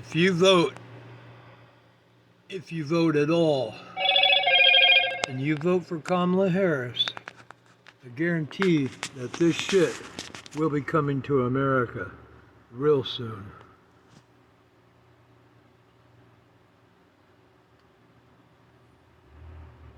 If you vote at all, and you vote for Kamala Harris, I guarantee that this shit will be coming to America real soon.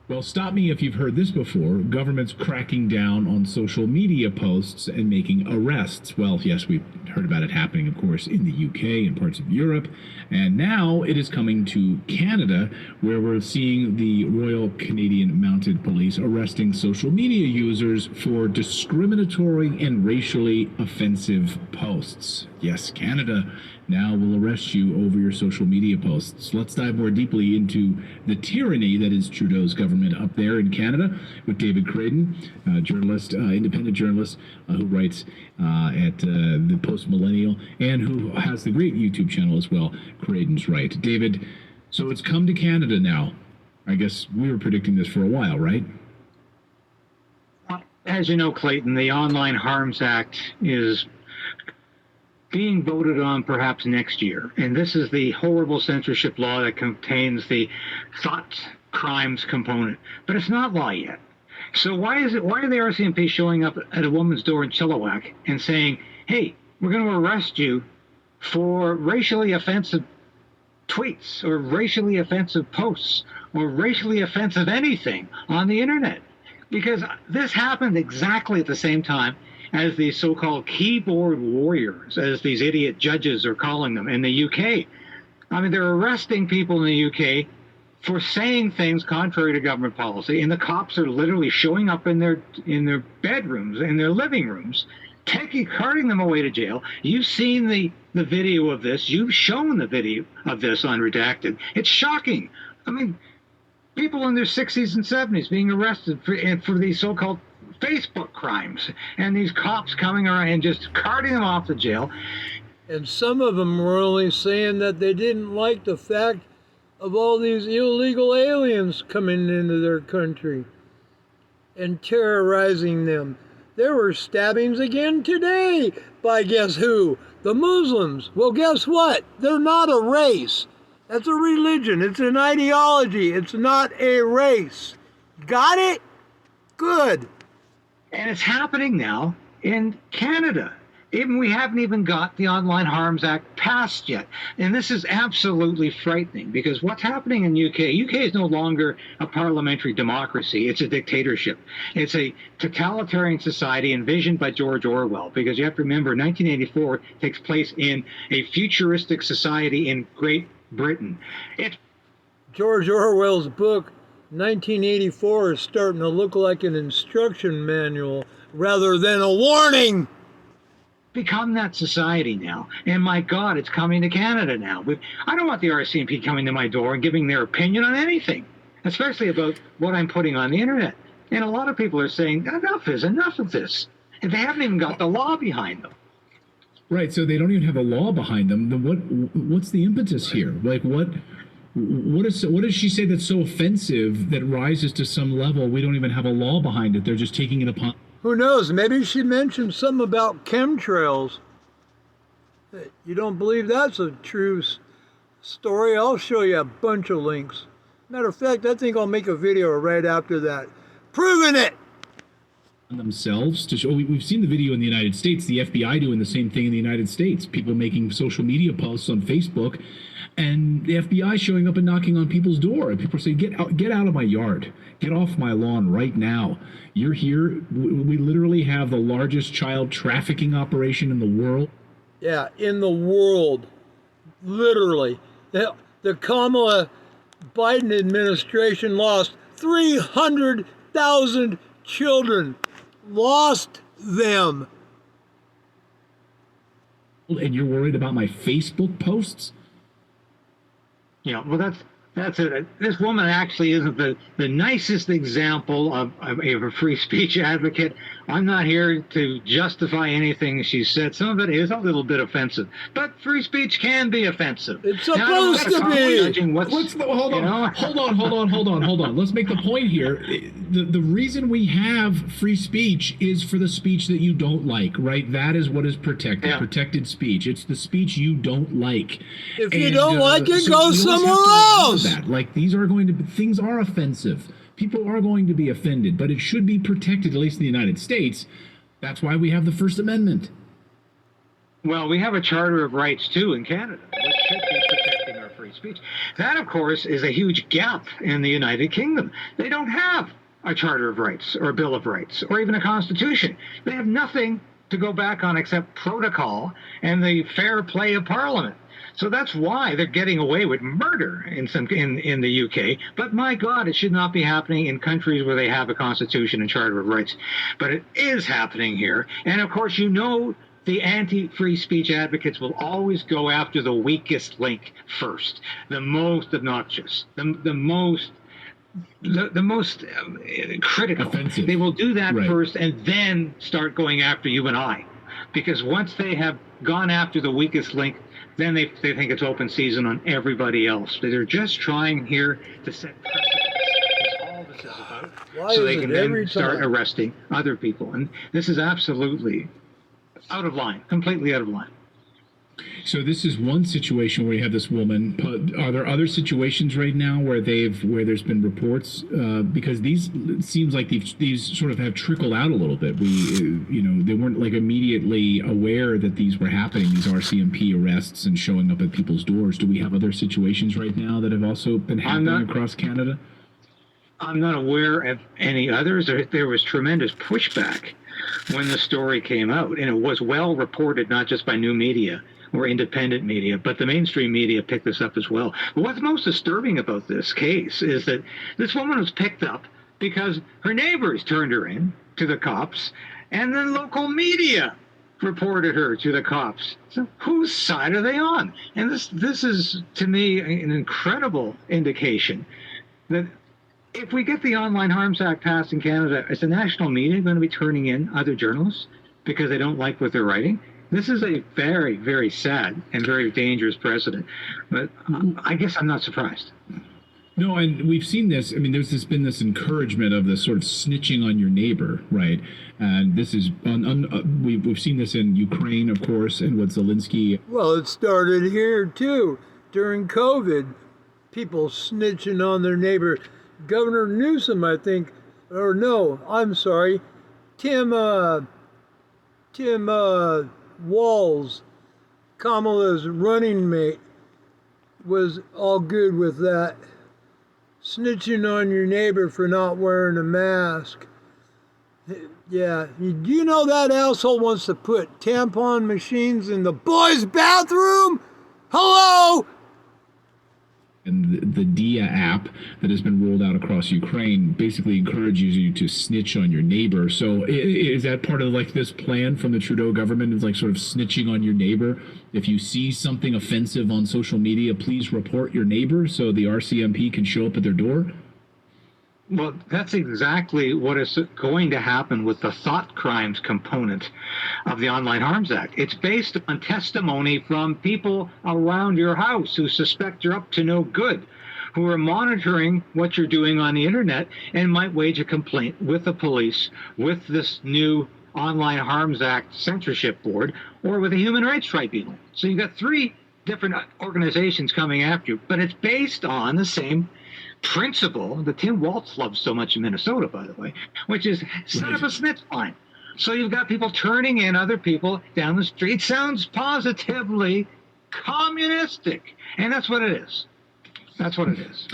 Well, stop me if you've heard this before. Government's cracking down on social media posts and making arrests. Well, yes, we've heard about it happening, of course, in the UK and parts of Europe. And now it is coming to Canada, where we're seeing the Royal Canadian Mounted Police arresting social media users for discriminatory and racially offensive posts. Yes, Canada now will arrest you over your social media posts. Let's dive more deeply into the tyranny that is Trudeau's government up there in Canada with David Creighton, journalist, independent journalist who writes at the Post Millennial and who has the great YouTube channel as well, Creighton's Right. David, so it's come to Canada now. I guess we were predicting this for a while, right? As you know, Clayton, the Online Harms Act is being voted on perhaps next year. And this is the horrible censorship law that contains the thought crimes component. But it's not law yet. So why are the RCMP showing up at a woman's door in Chilliwack and saying, hey, we're going to arrest you for racially offensive tweets or racially offensive posts or racially offensive anything on the internet? Because this happened exactly at the same time as these so-called keyboard warriors, as these idiot judges are calling them in the UK. I mean, they're arresting people in the UK for saying things contrary to government policy, and the cops are literally showing up in their bedrooms, in their living rooms, carting them away to jail. You've seen the video of this. You've shown the video of this on Redacted. It's shocking. I mean, people in their 60s and 70s being arrested for these so-called Facebook crimes, and these cops coming around and just carting them off to jail. And some of them were only saying that they didn't like the fact of all these illegal aliens coming into their country and terrorizing them. There were stabbings again today by guess who? The Muslims. Well, guess what? They're not a race. That's a religion. It's an ideology. It's not a race. Got it? Good. And it's happening now in Canada. We haven't even got the Online Harms Act passed yet. And this is absolutely frightening because what's happening in UK is no longer a parliamentary democracy. It's a dictatorship. It's a totalitarian society envisioned by George Orwell, because you have to remember 1984 takes place in a futuristic society in Great Britain. George Orwell's book 1984 is starting to look like an instruction manual rather than a warning. Become that society now. And my God, it's coming to Canada now. I don't want the RCMP coming to my door and giving their opinion on anything, especially about what I'm putting on the internet. And a lot of people are saying, enough is enough of this. And they haven't even got the law behind them. Right, so they don't even have a law behind them. Then what's the impetus here? Like, what does she say that's so offensive that rises to some level? We don't even have a law behind it. They're just taking it upon. Who knows? Maybe she mentioned something about chemtrails. You don't believe that's a true story? I'll show you a bunch of links. Matter of fact, I think I'll make a video right after that, proving it. Themselves to show. We've seen the video in the United States, the FBI doing the same thing in the United States, people making social media posts on Facebook, and the FBI showing up and knocking on people's door, and people say, get out of my yard, get off my lawn right now. You're here. We literally have the largest child trafficking operation in the world. Yeah, in the world, literally. The Kamala Biden administration lost 300,000 children. Lost them. And you're worried about my Facebook posts? Yeah, well, that's it. This woman actually isn't the nicest example of a free speech advocate I'm not here to justify anything she said. Some of it is a little bit offensive, but free speech can be offensive. It's supposed to be. Hold on. Let's make the point here. The reason we have free speech is for the speech that you don't like, right? That is what is protected. Yeah. Protected speech. It's the speech you don't like. If you don't like it, go somewhere else. Like things are offensive. People are going to be offended, but it should be protected, at least in the United States. That's why we have the First Amendment. Well, we have a Charter of Rights, too, in Canada, which should be protecting our free speech. That, of course, is a huge gap in the United Kingdom. They don't have a Charter of Rights or a Bill of Rights or even a Constitution. They have nothing to go back on except protocol and the fair play of Parliament. So that's why they're getting away with murder in the UK. But my God, it should not be happening in countries where they have a constitution and charter of rights. But it is happening here. And of course, the anti-free speech advocates will always go after the weakest link first, the most obnoxious, the most critical. Offensive. They will do that Right. first and then start going after you and I. Because once they have gone after the weakest link, then they think it's open season on everybody else. They're just trying here to set precedents. That's all this is about. Why So is they it can every then start time? arresting other people. And this is absolutely out of line, completely out of line. So this is one situation where you have this woman. But are there other situations right now where there's been reports? Because it seems like these sort of have trickled out a little bit. They weren't like immediately aware that these were happening. These RCMP arrests and showing up at people's doors. Do we have other situations right now that have also been happening across Canada? I'm not aware of any others. There was tremendous pushback when the story came out, and it was well reported, not just by new media or independent media, but the mainstream media picked this up as well. But what's most disturbing about this case is that this woman was picked up because her neighbors turned her in to the cops, and then local media reported her to the cops. So whose side are they on? And this is, to me, an incredible indication that if we get the Online Harms Act passed in Canada, is the national media going to be turning in other journalists because they don't like what they're writing? This is a very, very sad and very dangerous precedent. But I guess I'm not surprised. No, and we've seen this. I mean, been this encouragement of the sort of snitching on your neighbor, right? And this is we've seen this in Ukraine, of course, and with Zelensky. Well, it started here too during COVID. People snitching on their neighbor. Governor Newsom, I think, or no, I'm sorry, Tim Walz, Kamala's running mate, was all good with that. Snitching on your neighbor for not wearing a mask. Yeah, do you know that asshole wants to put tampon machines in the boys' bathroom? Hello? And the DIA app that has been rolled out across Ukraine basically encourages you to snitch on your neighbor. So is that part of like this plan from the Trudeau government? Is like sort of snitching on your neighbor? If you see something offensive on social media, please report your neighbor so the RCMP can show up at their door? Well, that's exactly what is going to happen with the thought crimes component of the Online Harms Act. It's based on testimony from people around your house who suspect you're up to no good, who are monitoring what you're doing on the internet and might wage a complaint with the police, with this new Online Harms Act censorship board, or with a human rights tribunal. So you've got three different organizations coming after you, but it's based on the same principle that Tim Walz loves so much in Minnesota, by the way, which is set up a snitch line. So you've got people turning in other people down the street. It sounds positively communistic, and that's what it is. That's what it is.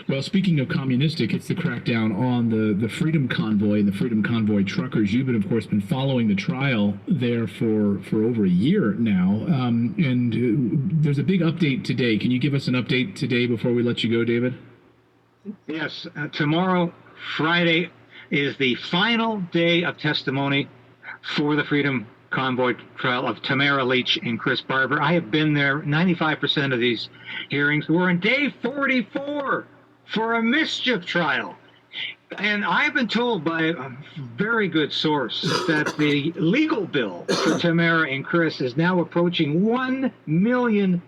Well, speaking of communistic, it's the crackdown on the Freedom Convoy and the Freedom Convoy truckers. You've been, of course, been following the trial there for over a year now, and there's a big update today. Can you give us an update today before we let you go, David? Yes, tomorrow, Friday, is the final day of testimony for the Freedom Convoy trial of Tamara Leach and Chris Barber. I have been there 95% of these hearings. We're on day 44 for a mischief trial. And I've been told by a very good source that the legal bill for Tamara and Chris is now approaching $1 million.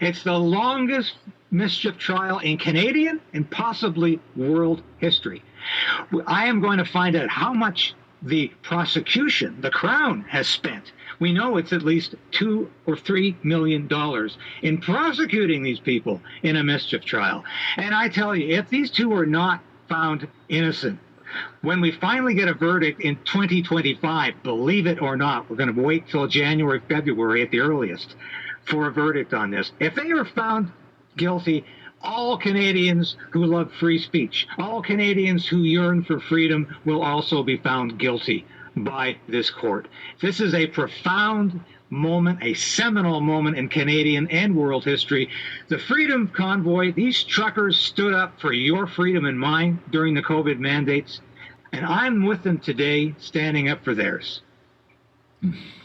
It's the longest mischief trial in Canadian and possibly world history. I am going to find out how much the prosecution, the Crown, has spent. We know it's at least $2 or $3 million in prosecuting these people in a mischief trial. And I tell you, if these two are not found innocent, when we finally get a verdict in 2025, believe it or not, we're going to wait till January, February at the earliest for a verdict on this. If they are found guilty, all Canadians who love free speech, all Canadians who yearn for freedom will also be found guilty by this court. This is a profound moment, a seminal moment in Canadian and world history. The Freedom Convoy, these truckers stood up for your freedom and mine during the COVID mandates, and I'm with them today, standing up for theirs.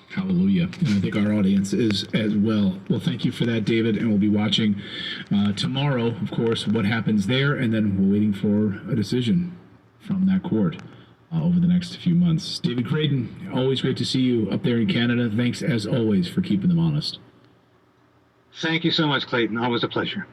Hallelujah. And I think our audience is as well. Well, thank you for that, David. And we'll be watching tomorrow, of course, what happens there. And then we're waiting for a decision from that court over the next few months. David Creighton, always great to see you up there in Canada. Thanks, as always, for keeping them honest. Thank you so much, Clayton. Always a pleasure.